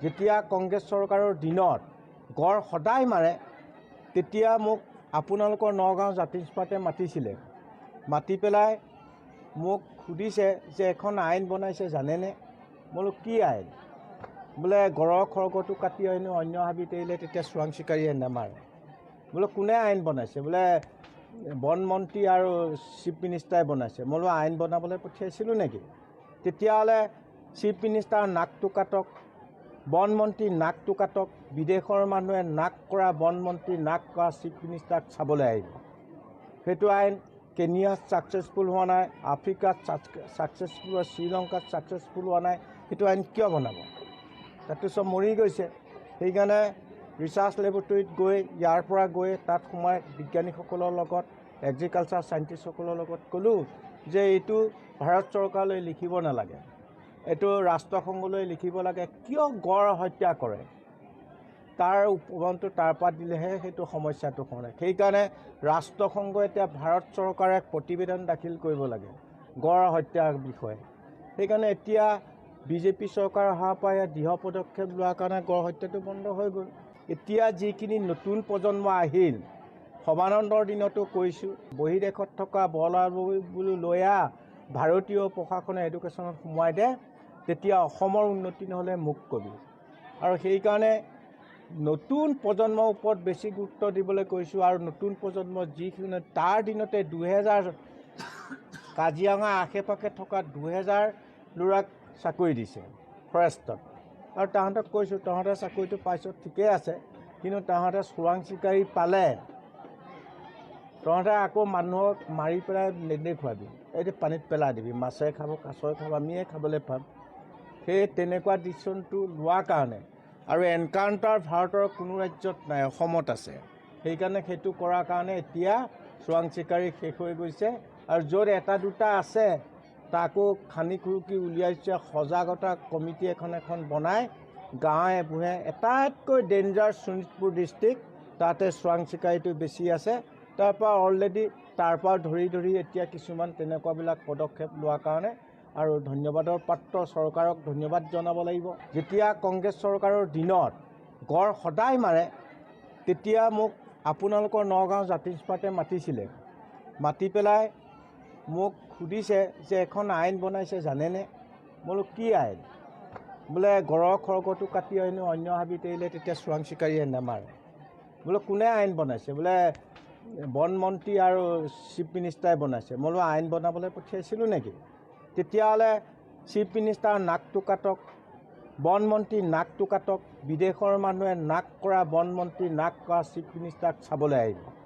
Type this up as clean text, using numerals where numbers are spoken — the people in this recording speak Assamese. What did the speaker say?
যেতিয়া কংগ্ৰেছ চৰকাৰৰ দিনত গড় সদায় মাৰে তেতিয়া মোক আপোনালোকৰ নগাঁও জাতিস্পাতে মাতিছিলে মাতি পেলাই মোক সুধিছে যে এখন আইন বনাইছে জানেনে বোলো কি আইন বোলে গড়ৰ খৰ্গটো কাটি আনি অন্য হাবিত এৰিলে তেতিয়া চোৰাং চিকাৰীয়ে নেমাৰে বোলো কোনে আইন বনাইছে বোলে বন মন্ত্ৰী আৰু চিফ মিনিষ্টাৰে বনাইছে বোলো আইন বনাবলৈ পঠিয়াইছিলোঁ নেকি তেতিয়াহ'লে চিফ মিনিষ্টাৰ নাকটো কাটক বন মন্ত্ৰী নাকটো কাটক বিদেশৰ মানুহে নাক কৰা বন মন্ত্ৰী নাক কৰা চিফ মিনিষ্টাৰক চাবলৈ আহিব সেইটো আইন কেনিয়াত ছাকচেছফুল হোৱা নাই আফ্ৰিকাত ছাকচেছফুল হোৱা শ্ৰীলংকাত ছাকচেছফুল হোৱা নাই সেইটো আইন কিয় বনাব তাতো চব মৰি গৈছে সেইকাৰণে ৰিচাৰ্চ লেবৰেটৰীত গৈ ইয়াৰ পৰা গৈ তাত সোমাই বিজ্ঞানীসকলৰ লগত এগ্ৰিকালচাৰ চাইণ্টিষ্টসকলৰ লগত ক'লোঁ যে এইটো ভাৰত চৰকাৰলৈ লিখিব নালাগে এইটো ৰাষ্ট্ৰসংঘলৈ লিখিব লাগে কিয় গড় হত্যা কৰে তাৰ উপবনটো তাৰ পৰা দিলেহে সেইটো সমস্যাটো হয় সেইকাৰণে ৰাষ্ট্ৰসংঘই এতিয়া ভাৰত চৰকাৰে প্ৰতিবেদন দাখিল কৰিব লাগে গড় হত্যাৰ বিষয়ে সেইকাৰণে এতিয়া বিজেপি চৰকাৰ অহাৰ পৰা দৃঢ় পদক্ষেপ লোৱাৰ কাৰণে গড় হত্যাটো বন্ধ হৈ গ'ল এতিয়া যিখিনি নতুন প্ৰজন্ম আহিল সৰ্বানন্দৰ দিনতো কৈছোঁ বহিদেশত থকা বলাবলী লৈ ভাৰতীয় প্ৰশাসনে এডুকেশ্যনত সোমোৱাই দে তেতিয়া অসমৰ উন্নতি নহ'লে মোক কবি আৰু সেইকাৰণে নতুন প্ৰজন্মৰ ওপৰত বেছি গুৰুত্ব দিবলৈ কৈছোঁ আৰু নতুন প্ৰজন্ম যিখিনি তাৰ দিনতে 2000 কাজিৰঙা আশে পাশে থকা 2000 ল'ৰাক চাকৰি দিছে ফৰেষ্টত আৰু তাহাঁতক কৈছোঁ তহঁতে চাকৰিটো পাইছ ঠিকেই আছে কিন্তু তাহাঁতে চোৰাং চিকাৰী পালে তহঁতে আকৌ মানুহক মাৰি পেলাই নেদেখুৱাবি এইটো পানীত পেলাই দিবি মাছে খাব কাছই খাব আমিয়ে খাবলৈ পাম সেই তেনেকুৱা ডিচিশ্যনটো লোৱাৰ কাৰণে আৰু এনকাউণ্টাৰ ভাৰতৰ কোনো ৰাজ্যত নাই অসমত আছে সেইকাৰণে সেইটো কৰাৰ কাৰণে এতিয়া চোৰাং চিকাৰী শেষ হৈ গৈছে আৰু য'ত এটা দুটা আছে তাকো খানি খুৰুকি উলিয়াইছে সজাগতা কমিটি এখন বনাই গাঁৱে বুঢ়ে এটাতকৈ ডেঞ্জাৰ শোণিতপুৰ ডিষ্ট্ৰিক্ট তাতে চোৰাং চিকাৰীটো বেছি আছে তাৰপৰা অলৰেডি তাৰপৰা ধৰি এতিয়া কিছুমান তেনেকুৱাবিলাক পদক্ষেপ লোৱাৰ কাৰণে আৰু ধন্যবাদৰ পাত্ৰ চৰকাৰক ধন্যবাদ জনাব লাগিব যেতিয়া কংগ্ৰেছ চৰকাৰৰ দিনত গড় সদায় মাৰে তেতিয়া মোক আপোনালোকৰ নগাঁও জাতিস্পাতে মাতিছিলে মাতি পেলাই মোক সুধিছে যে এখন আইন বনাইছে জানেনে বোলো কি আইন বোলে গড়ৰ খৰ্গটো কাটি আনি অন্য হাবিত এৰিলে তেতিয়া চোৰাং চিকাৰীয়ে নেমাৰে বোলো কোনে আইন বনাইছে বোলে বন মন্ত্ৰী আৰু চিফ মিনিষ্টাৰে বনাইছে বোলো আইন বনাবলৈ পঠিয়াইছিলোঁ নেকি তেতিয়াহ'লে চিফ মিনিষ্টাৰ নাকটো কাটক বন মন্ত্ৰী নাকটো কাটক বিদেশৰ মানুহে নাক কৰা বন মন্ত্ৰী নাক কৰা চিফ মিনিষ্টাৰক চাবলৈ আহিব